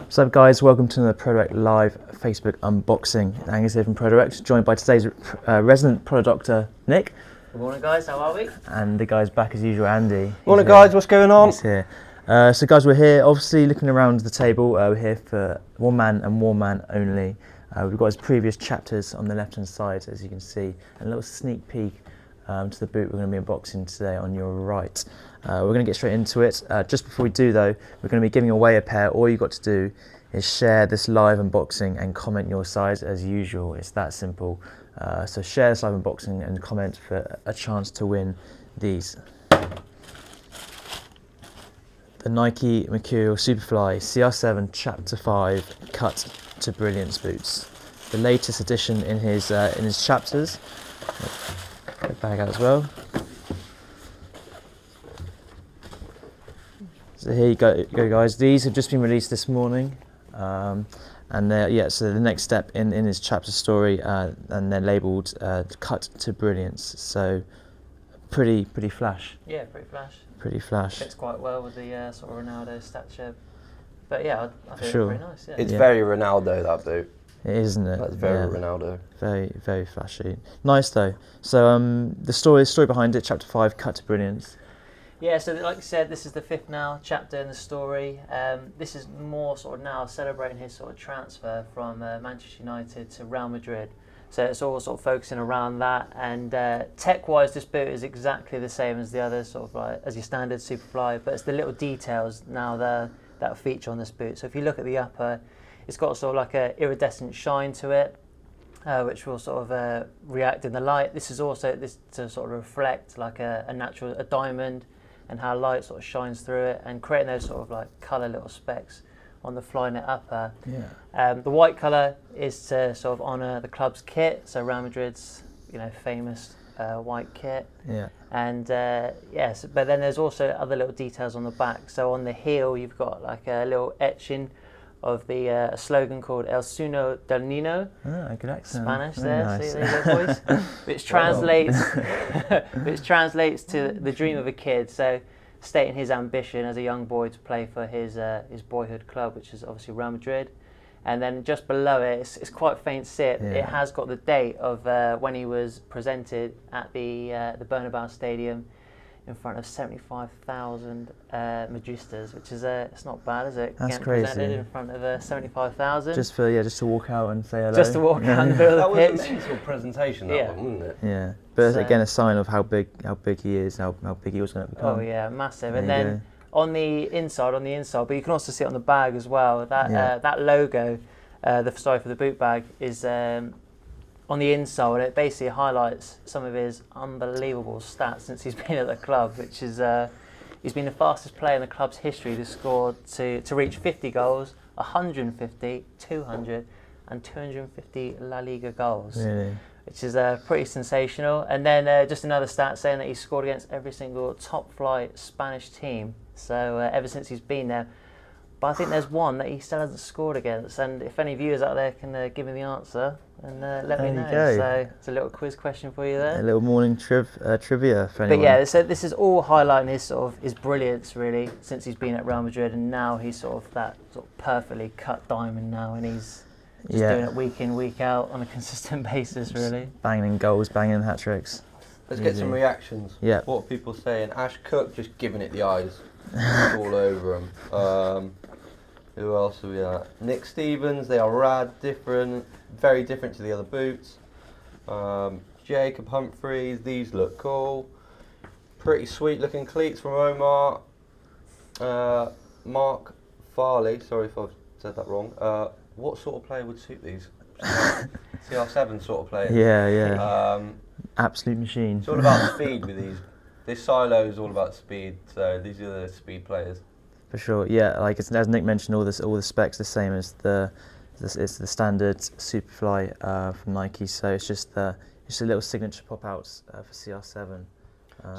What's up guys, welcome to another Product Live Facebook unboxing. Angus here from Product, joined by today's resident product doctor, Nick. Good morning guys, how are we? And the guy's back as usual, Andy. Morning guys, what's going on? He's here. So guys, we're here, obviously looking around the table, we're here for one man and one man only. We've got his previous chapters on the left hand side, as you can see, and a little sneak peek to the boot we're going to be unboxing today on your right. We're going to get straight into it. Just before we do though, we're going to be giving away a pair. All you've got to do is share this live unboxing and comment your size as usual. It's that simple. So share this live unboxing and comment for a chance to win these. The Nike Mercurial Superfly CR7 Chapter 5 cut to Brilliance boots. The latest addition in his chapters. Get the bag out as well. So here you go guys. These have just been released this morning, and so the next step in his chapter story, and they're labelled "Cut to Brilliance." So pretty flash. Yeah, pretty flash. Pretty flash. Fits quite well with the sort of Ronaldo stature. But yeah, I think sure. it's very nice. Yeah. It's very Ronaldo, that boot. It is, isn't it? That's very Ronaldo. Very flashy. Nice though. So the story behind it, Chapter 5, Cut to Brilliance. Yeah, so like I said, this is the fifth now chapter in the story. This is more sort of now celebrating his sort of transfer from Manchester United to Real Madrid. So it's all sort of focusing around that. And tech-wise, this boot is exactly the same as the others, sort of like as your standard Superfly. But it's the little details now there that feature on this boot. So if you look at the upper, it's got sort of like a iridescent shine to it, which will sort of react in the light. This is also to sort of reflect like a diamond, and how light sort of shines through it, and creating those sort of like colour little specks on the Flyknit upper. Yeah. The white colour is to sort of honour the club's kit, so Real Madrid's famous white kit. Yeah. And yes, but then there's also other little details on the back. So on the heel you've got like a little etching of the slogan called El Sueño del Niño. Ah, good accent. Spanish Very there, nice. see there you go, boys. which translates to the dream of a kid. So stating his ambition as a young boy to play for his boyhood club, which is obviously Real Madrid. And then just below it, it's quite faint sit. Yeah. It has got the date of when he was presented at the Bernabeu Stadium in front of 75,000 Madristas, which is it's not bad, is it? That's Getting crazy. presented in front of 75,000. Just to walk out and say hello. Just to walk out in the middle of the That was pitch. a mental presentation, that Yeah. one, wasn't it? Yeah, but So- again, a sign of how big he is, how big he was going to become. Oh yeah, massive. There And you then on the inside, but you can also see it on the bag as well. That Yeah. that logo, for the boot bag, is on the insole, and it basically highlights some of his unbelievable stats since he's been at the club, which is he's been the fastest player in the club's history to score to reach 50 goals, 150, 200, and 250 La Liga goals. Really? Which is pretty sensational. And then just another stat saying that he's scored against every single top flight Spanish team. So ever since he's been there. But I think there's one that he still hasn't scored against. And if any viewers out there can give me the answer, and let me There you know. go. So it's a little quiz question for you A there. little morning trivia for anyone. But yeah, so this is all highlighting his brilliance really since he's been at Real Madrid, and now he's sort of that sort of perfectly cut diamond now, and he's just doing it week in, week out on a consistent basis, really. Banging in goals, banging in hat tricks. Let's get some reactions. Yeah. What are people saying? Ash Cook just giving it the eyes. All over him. Who else are we at? Nick Stevens, they are rad, different, very different to the other boots. Jacob Humphreys, these look cool. Pretty sweet looking cleats from Omar. Mark Farley, sorry if I've said that wrong. What sort of player would suit these? CR7 sort of player. Yeah. Absolute machine. It's all about speed with these. This silo is all about speed, so these are the speed players. For sure, yeah. Like as Nick mentioned, all the specs the same as it's the standard Superfly from Nike. So it's just a little signature pop outs for CR7.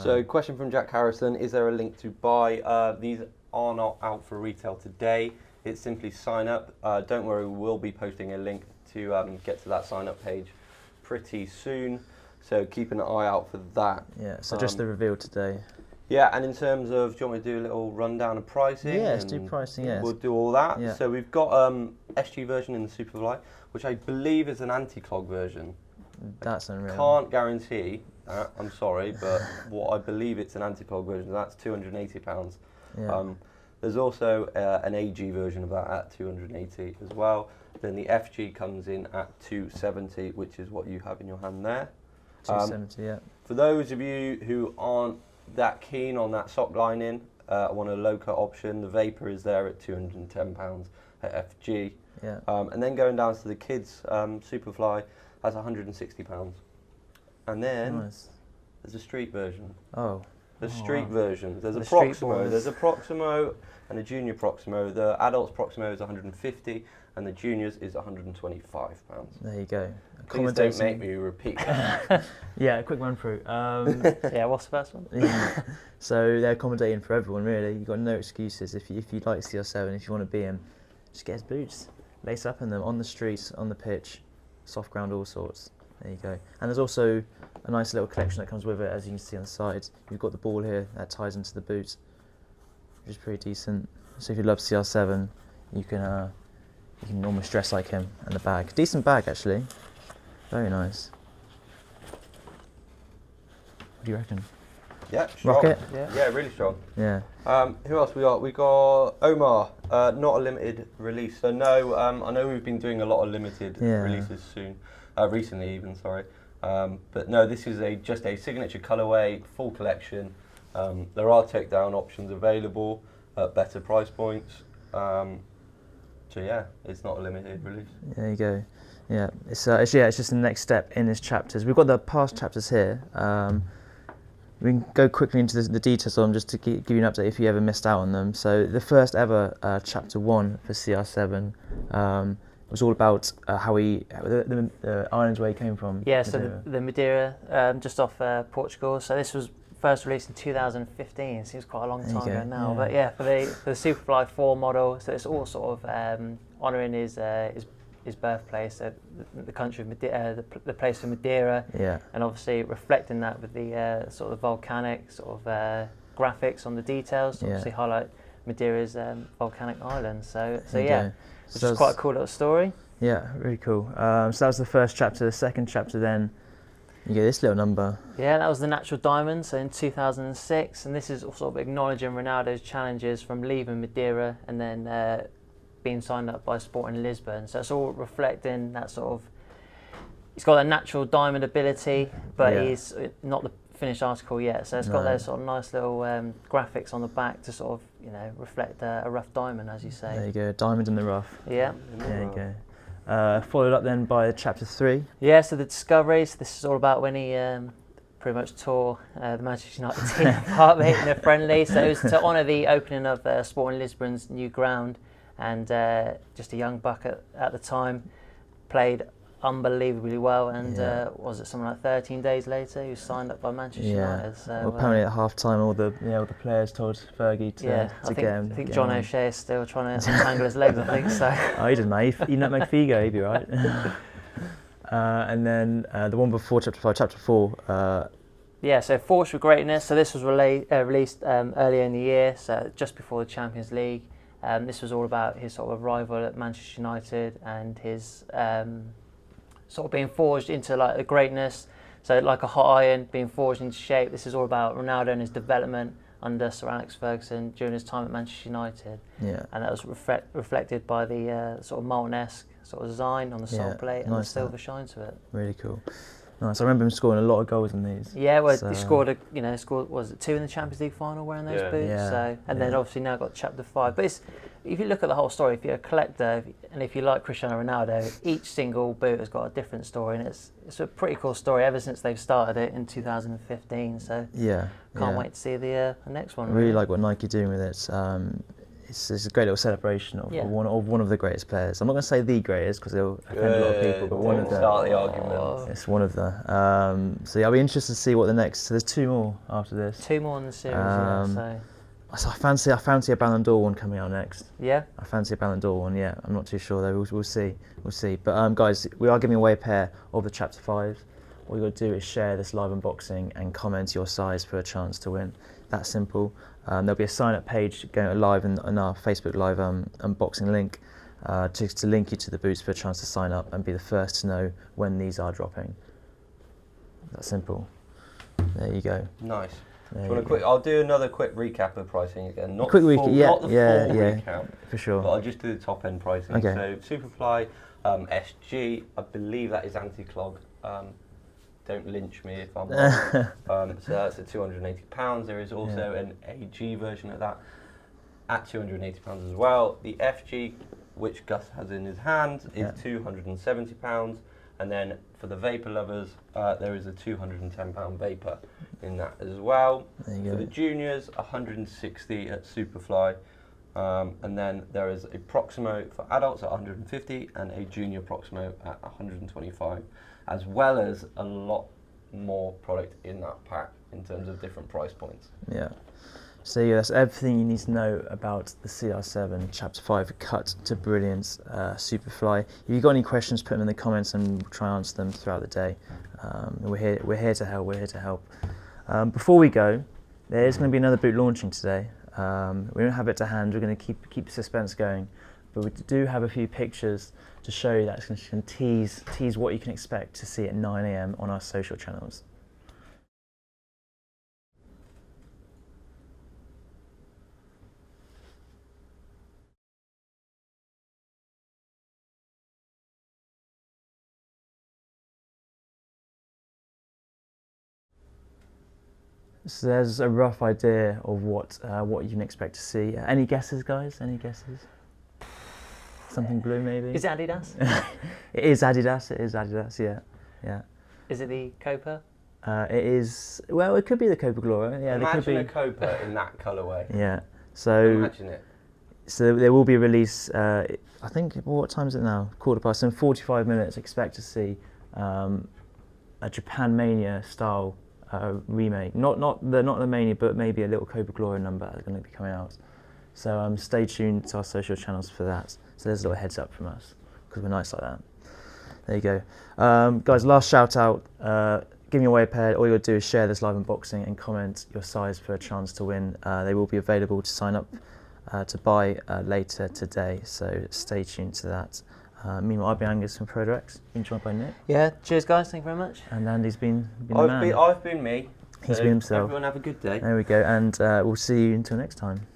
So, question from Jack Harrison: is there a link to buy? These are not out for retail today. It's simply sign up. Don't worry, we'll be posting a link to get to that sign up page pretty soon. So keep an eye out for that. Yeah. So just the reveal today. Yeah, and in terms of, do you want me to do a little rundown of pricing? Yeah, let's do pricing, yes. We'll do all that. Yeah. So we've got SG version in the Superfly, which I believe is an anti-clog version. That's unreal. Can't guarantee that, I'm sorry, but what I believe it's an anti-clog version, that's £280. Yeah. There's also an AG version of that at 280 as well. Then the FG comes in at 270, which is what you have in your hand there. 270, yeah. For those of you who aren't that keen on that sock lining, want a low cut option, the Vapor is there at £210 at FG. Yeah. And then going down to the kids Superfly, that's £160. And then there's a street version. Oh. The street version. There's a The street Proximo. boys. There's a Proximo and a junior Proximo. The adults Proximo is 150 and the juniors is 125 pounds. There you go. Please don't make me repeat that. Yeah, quick run through. Yeah, what's the first one? Yeah. So they're accommodating for everyone, really. You've got no excuses. If you like CR7, if you want to be him, just get his boots, lace up in them on the streets, on the pitch, soft ground, all sorts. There you go. And there's also a nice little collection that comes with it, as you can see on the side. You've got the ball here that ties into the boots, which is pretty decent. So if you love CR7, you can almost dress like him. And the bag, decent bag actually, very nice. What do you reckon? Yeah, strong. Rocket? Yeah, really strong. Yeah. Who else we got? We got Omar, not a limited release. So no, I know we've been doing a lot of limited releases recently even, sorry. But no, this is just a signature colorway, full collection. There are takedown options available at better price points. So yeah, it's not a limited release. There you go. Yeah, it's just the next step in his chapters. We've got the past chapters here. We can go quickly into the details of them just to give you an update if you ever missed out on them. So the first ever chapter 1 for CR7 was all about how the islands where he came from. Yeah, so the Madeira, just off Portugal. So this was first released in 2015. Seems quite a long time ago now. Yeah. But yeah, for the Superfly 4 model, so it's all sort of honouring his birthplace, the country of Madeira, the place of Madeira, and obviously reflecting that with the sort of volcanic sort of graphics on the details to obviously highlight Madeira's volcanic island. So yeah, it's just quite a cool little story. Yeah, really cool. So that was the first chapter. The second chapter then, you get this little number. Yeah, that was the Natural Diamond, so in 2006, and this is sort of acknowledging Ronaldo's challenges from leaving Madeira and then being signed up by Sporting Lisbon. So it's all reflecting that sort of, he's got a natural diamond ability, but he's not the finished article yet. So it's got those sort of nice little graphics on the back to sort of, reflect a rough diamond, as you say. There you go, diamond in the rough. Yeah. There you go. Followed up then by chapter 3. Yeah, so the Discoveries. This is all about when he pretty much tore the Manchester United team apart, mate, in a friendly. So it was to honour the opening of Sporting Lisbon's new ground. And just a young buck at the time, played unbelievably well, and was it something like 13 days later he was signed up by Manchester United. So, well, apparently at half time all the players told Fergie to get him. I think John O'Shea is still trying to untangle his legs, I think so. Oh, he didn't know, he nutmeg Figo, he'd be right. And then the one before chapter 4. Yeah, so Forged for Greatness. So this was released earlier in the year, so just before the Champions League. This was all about his sort of arrival at Manchester United and his sort of being forged into like the greatness. So like a hot iron being forged into shape. This is all about Ronaldo and his development under Sir Alex Ferguson during his time at Manchester United. Yeah. And that was reflected by the sort of Molten-esque sort of design on the sole plate and the silver shine to it. Really cool. Nice. I remember him scoring a lot of goals in these. Yeah, well, he scored was it 2 in the Champions League final wearing those boots? Yeah. So, and then obviously now got chapter 5. But if you look at the whole story, if you're a collector and if you like Cristiano Ronaldo, each single boot has got a different story, and it's a pretty cool story ever since they've started it in 2015. So can't wait to see the next one. I really like what Nike are doing with it. It's a great little celebration of one of the greatest players. I'm not going to say the greatest because it'll offend a lot of people, but one of them. Start the argument. It's one of the. So yeah, I'll be interested to see what the next. So there's 2 more after this. 2 more in the series. So I fancy a Ballon d'Or one coming out next. Yeah. I fancy a Ballon d'Or one. Yeah, I'm not too sure though. We'll see. But guys, we are giving away a pair of the chapter 5s. all you got to do is share this live unboxing and comment your size for a chance to win. That simple. There'll be a sign-up page going live on our Facebook Live unboxing link to link you to the boots for a chance to sign up and be the first to know when these are dropping. That's simple. There you go. Nice. There Do you want you a quick? I'll do another quick recap of pricing again. Not Quick the recap, full, yeah, not the yeah, full yeah, recap, for sure. but I'll just do the top end pricing. Okay. So Superfly SG, I believe that is anti-clog. Don't lynch me if I'm wrong. So that's at £280. There is also an AG version of that at £280 as well. The FG, which Gus has in his hand, is £270. And then for the vapor lovers, there is a £210 vapor in that as well. There you For go. the juniors, 160 at Superfly. And then there is a Proximo for adults at 150 and a junior Proximo at 125, as well as a lot more product in that pack in terms of different price points. Yeah. So yeah, that's everything you need to know about the CR7 Chapter 5 cut to Brilliance Superfly. If you've got any questions, put them in the comments and we'll try and answer them throughout the day. We're here to help. We're here to help. Before we go, there is going to be another boot launching today. We don't have it to hand. We're going to keep suspense going, but we do have a few pictures to show you that's going to tease what you can expect to see at 9 AM on our social channels. So there's a rough idea of what you can expect to see. Any guesses, guys? Any guesses? Something blue, maybe? Is it Adidas? It is Adidas. It is Adidas. Yeah. Is it the Copa? It is. Well, it could be the Copa Gloria. Yeah, Imagine there a could be. Copa in that colourway. Yeah. So. Imagine it. So there will be a release. I think. What time is it now? 15:15. In 45 minutes, expect to see a Japan Mania style remake. Not the Mania, but maybe a little Copa Gloria number that's going to be coming out. So stay tuned to our social channels for that. So there's a little heads up from us because we're nice like that. There you go, guys. Last shout out. Give me away a pair. All you got to do is share this live unboxing and comment your size for a chance to win. They will be available to sign up to buy later today. So stay tuned to that. Meanwhile, I've been Angus from ProDirects, been joined by Nick. Yeah, cheers guys, thank you very much. And Andy's been the man. I've been me. He's So been himself. Everyone have a good day. There we go, and we'll see you until next time.